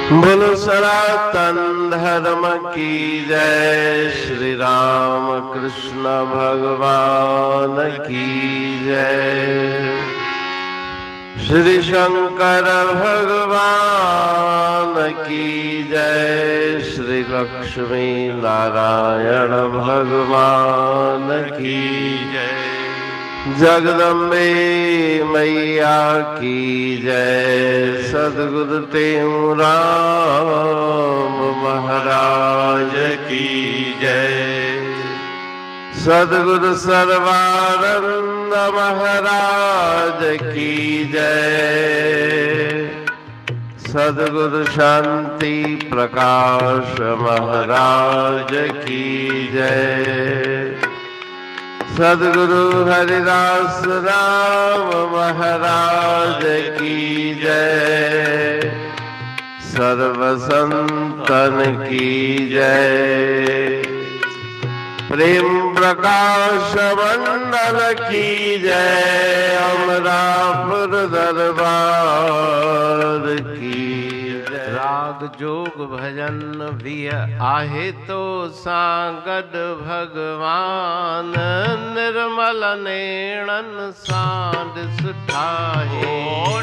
बोलो सनातन धर्म की जय। श्री राम कृष्ण भगवान की जय। श्री शंकर भगवान की जय। श्री लक्ष्मी नारायण भगवान की जय। जगदम्बे मैया की जय। सद्गुरु राम महाराज की जय। सद्गुरु सर्वानंद महाराज की जय। सद्गुरु शांति प्रकाश महाराज की जय। सद्गुरु हरिदास राम महाराज की जय। सर्व संतन की जय। प्रेम प्रकाश मंडल की जय। अमरापुर दरबार की जय। राग जोग भजन भी आहे तो सांगड भगवान। निर्मल नेणन सांड सुठाहे।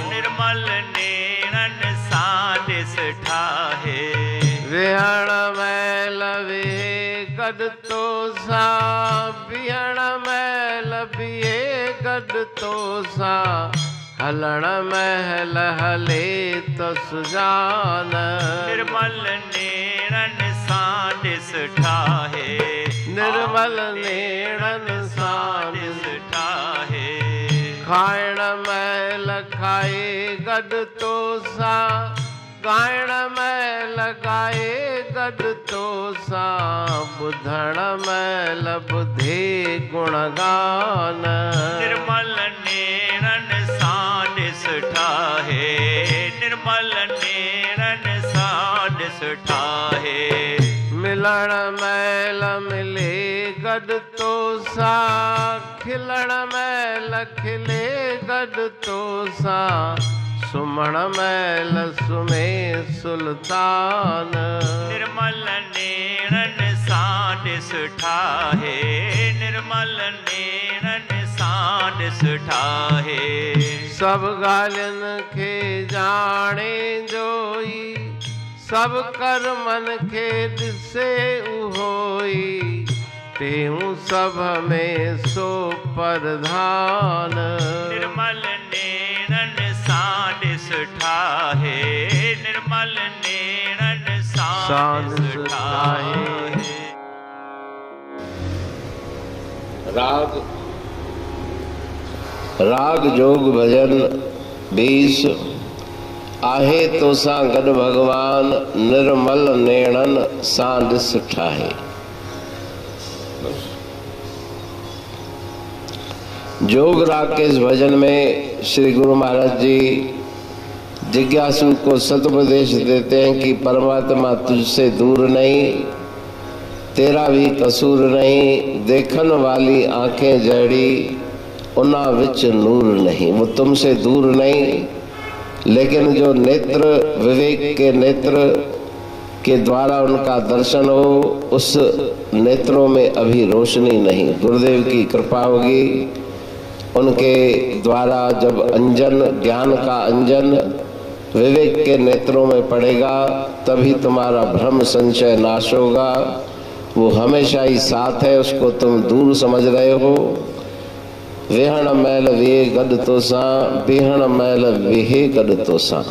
निर्मल नेणन सांड सुठाहे। विहण मैल विहे गड तो सा। विहण मैल विहे गड तो सा। हलण महल हले तो सुजान। निर्मल नेणन सांड सुठाहे। निर्मल नेणन सांड सुठाहे। खाइण मैल खाए गड तो सा। गायण मैल गाए गड तो सा। बुधण मैल बुधे गुणगान। निर्मल नेणन सांड सुठाहे। निर्मल नेणन सांड सुठाहे। मिलण मैल मिले गड तो सा। खिलण मैल खिले गड तो सा। सुमण मैल सुमे सुल्तान। निर्मल नेणन सांड सुठाहे। निर्मल नेणन सांड सुठाहे। सब गालिन के जाने जोई। सब कर मन के दिसे उहोई। तेहू सब में सो प्रधान। निर्मल नेणन सांड सुठाहे। निर्मल नेणन सांड सुठाहे। राग जोग भजन 20 आहे तो सा गड भगवान। निर्मल नेणन सांड सुठाहे। जोग राग के इस भजन में श्री गुरु महाराज जी जिज्ञासु को सदुपदेश देते हैं कि परमात्मा तुझसे दूर नहीं। तेरा भी कसूर नहीं। देखन वाली आंखें जड़ी। उना विच नूर नहीं। वो तुमसे दूर नहीं, लेकिन जो नेत्र विवेक के नेत्र के द्वारा उनका दर्शन हो, उस नेत्रों में अभी रोशनी नहीं। गुरुदेव की कृपा होगी, उनके द्वारा जब अंजन, ज्ञान का अंजन विवेक के नेत्रों में पड़ेगा, तभी तुम्हारा भ्रम संशय नाश होगा। वो हमेशा ही साथ है, उसको तुम दूर समझ रहे हो। विहण मैल विहे गड तो सा। विहण मैल विहे गड तो सा।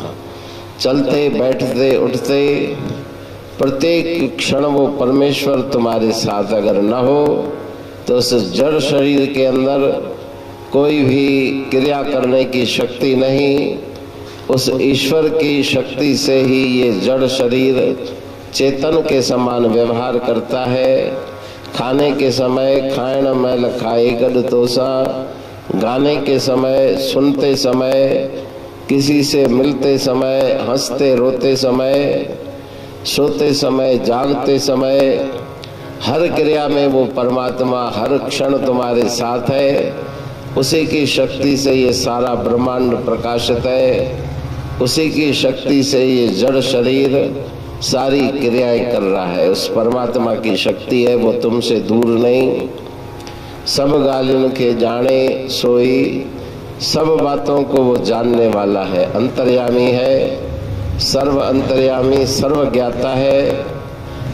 चलते बैठते उठते प्रत्येक क्षण वो परमेश्वर तुम्हारे साथ अगर न हो, तो उस जड़ शरीर के अंदर कोई भी क्रिया करने की शक्ति नहीं। उस ईश्वर की शक्ति से ही ये जड़ शरीर चेतन के समान व्यवहार करता है। खाने के समय खाएण मैल खाए गड तो सा। गाने के समय, सुनते समय, किसी से मिलते समय, हंसते रोते समय, सोते समय, जागते समय, हर क्रिया में वो परमात्मा हर क्षण तुम्हारे साथ है। उसी की शक्ति से ये सारा ब्रह्मांड प्रकाशित है। उसी की शक्ति से ये जड़ शरीर सारी क्रियाएं कर रहा है। उस परमात्मा की शक्ति है, वो तुमसे दूर नहीं। सब गालिन के जाने सोई, सब बातों को वो जानने वाला है। अंतर्यामी है, सर्व अंतर्यामी, सर्व ज्ञाता है।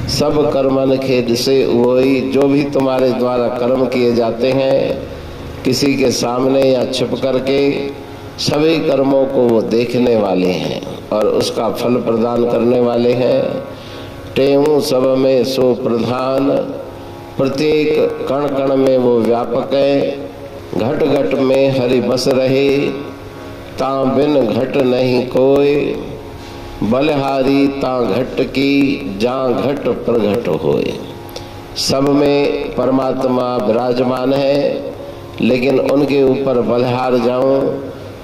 सब कर्मन खेद से वही, जो भी तुम्हारे द्वारा कर्म किए जाते हैं किसी के सामने या छिप करके, सभी कर्मों को वो देखने वाले हैं और उसका फल प्रदान करने वाले हैं। तेहु सब में सो प्रधान, प्रत्येक कण कण में वो व्यापक है। घट घट में हरि बस रहे, ता बिन घट नहीं कोई। बलहारी ता घट की, जहाँ घट प्रघट होए। सब में परमात्मा विराजमान है, लेकिन उनके ऊपर बलहार जाऊं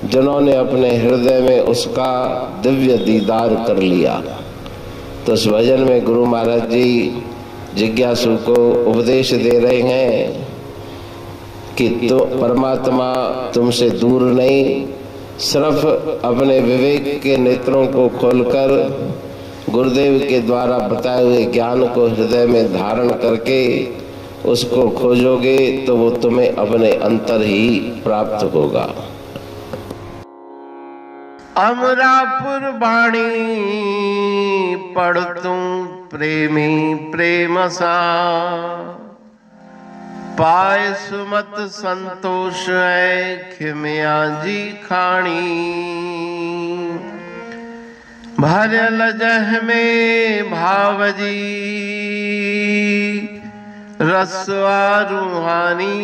जिन्होंने अपने हृदय में उसका दिव्य दीदार कर लिया। तो इस भजन में गुरु महाराज जी जिज्ञासु को उपदेश दे रहे हैं कि तो परमात्मा तुमसे दूर नहीं। सिर्फ अपने विवेक के नेत्रों को खोलकर गुरुदेव के द्वारा बताए हुए ज्ञान को हृदय में धारण करके उसको खोजोगे तो वो तुम्हें अपने अंतर ही प्राप्त होगा। अमरापुर बाणी पढ़ तू प्रेमी प्रेम सा, पाए सुमत संतोष है खिमिया जी खाणी। भरल जह में भावजी रसवा रूहानी।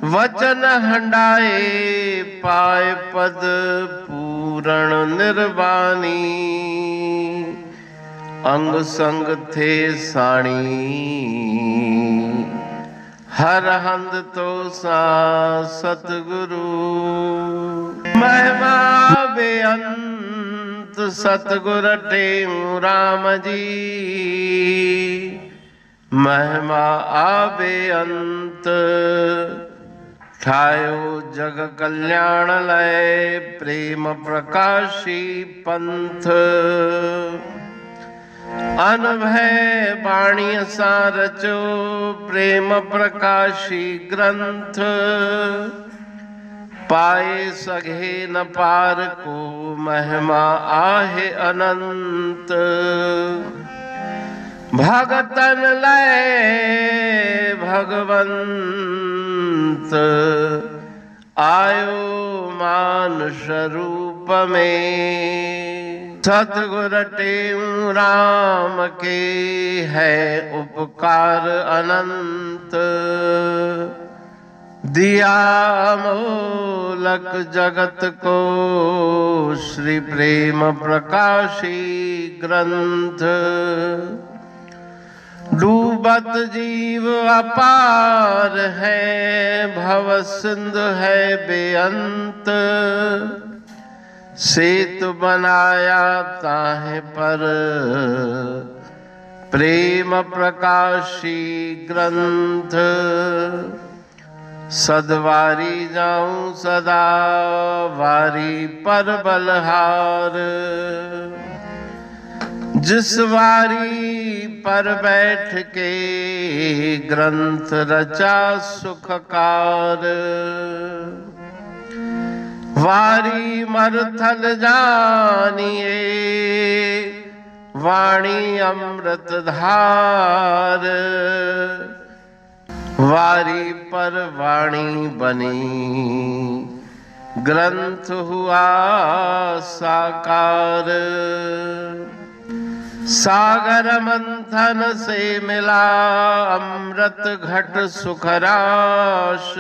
वचन हंडाए पाए पद पूरण निर्वाणी। अंग संग थे साणी हर हंद तो सा सतगुरु। महिमा बेअंत सतगुर टेऊ राम जी। महिमा आबे अंत ठायो जग कल्याण लय। प्रेम प्रकाशी पंथ अनभय बाणी सा रचो। प्रेम प्रकाशी ग्रंथ पाए सघे न पार को। महिमा आहे अनंत भगतन लय भगवंत। आयो मानुष रूप में। सतगुर टेऊ राम के है उपकार अनंत। दिया मोलक जगत को श्री प्रेम प्रकाशी ग्रंथ। डूबत जीव अपार है, भव सिंधु है बेअंत। सेतु बनाया ताहे पर प्रेम प्रकाशी ग्रंथ। सदवारी जाऊं सदा वारी पर बलहार। जिस वारी पर बैठ के ग्रंथ रचा सुखकार। वारी मरथल जानिए वाणी अमृत धार। वारी पर वाणी बनी ग्रंथ हुआ साकार। सागर मंथन से मिला अमृत घट सुखराश।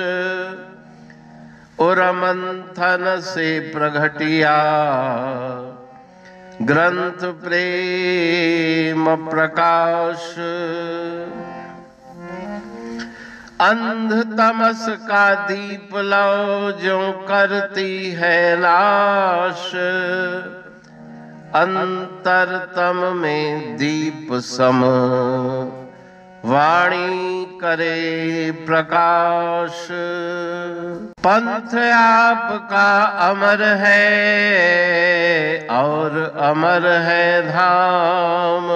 और मंथन से प्रगटिया ग्रंथ प्रेम प्रकाश। अंध तमस का दीप लो जो करती है नाश। अंतरतम में दीप सम वाणी करे प्रकाश। पंथ आपका अमर है और अमर है धाम।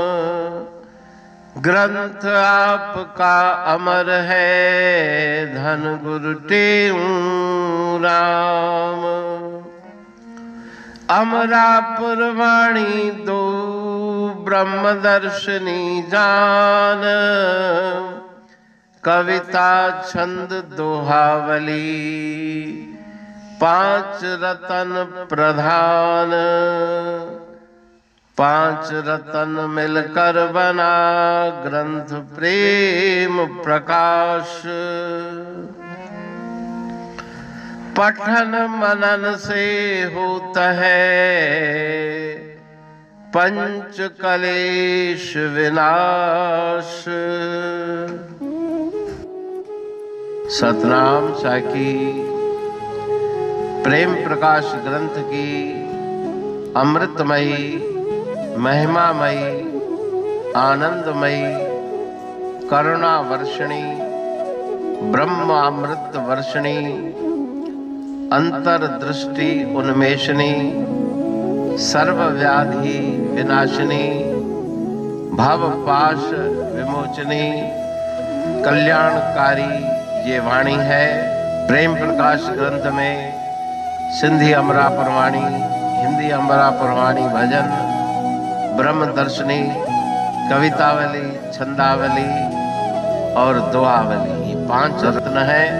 ग्रंथ आपका अमर है धन गुरु टेऊ राम। अमरापुर वाणी दो ब्रह्मदर्शनी जान। कविता छंद दोहावली पांच रतन प्रधान। पांच रतन मिलकर बना ग्रंथ प्रेम प्रकाश। पठन मनन से होता है पंच कलेश विनाश। सतनाम साखी प्रेम प्रकाश ग्रंथ की अमृतमयी महिमामयी आनंदमयी करुणा वर्षिणी ब्रह्मामृत वर्षिणी अंतर्दृष्टि उन्मेषणी सर्वव्याधि विनाशिनी भवपाश विमोचनी कल्याणकारी ये वाणी है। प्रेम प्रकाश ग्रंथ में सिंधी अमरापुर वाणी, हिंदी अमरापुर वाणी भजन, ब्रह्मदर्शनी, कवितावली, छंदावली और दुआवली, ये पांच रत्न हैं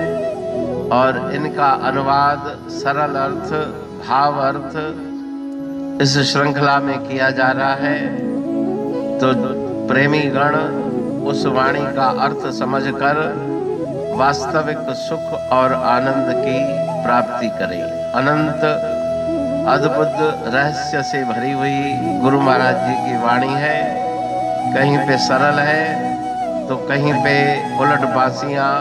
और इनका अनुवाद सरल अर्थ भाव अर्थ इस श्रृंखला में किया जा रहा है। तो प्रेमी गण उस वाणी का अर्थ समझकर वास्तविक सुख और आनंद की प्राप्ति करें। अनंत अद्भुत रहस्य से भरी हुई गुरु महाराज जी की वाणी है। कहीं पे सरल है तो कहीं पे उलट बासियां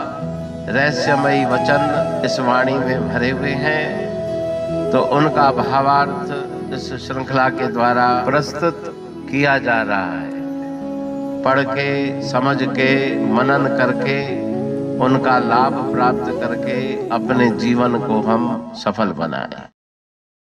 रहस्यमयी वचन इस वाणी में भरे हुए हैं। तो उनका भावार्थ इस श्रृंखला के द्वारा प्रस्तुत किया जा रहा है। पढ़ के समझ के मनन करके उनका लाभ प्राप्त करके अपने जीवन को हम सफल बनाएं।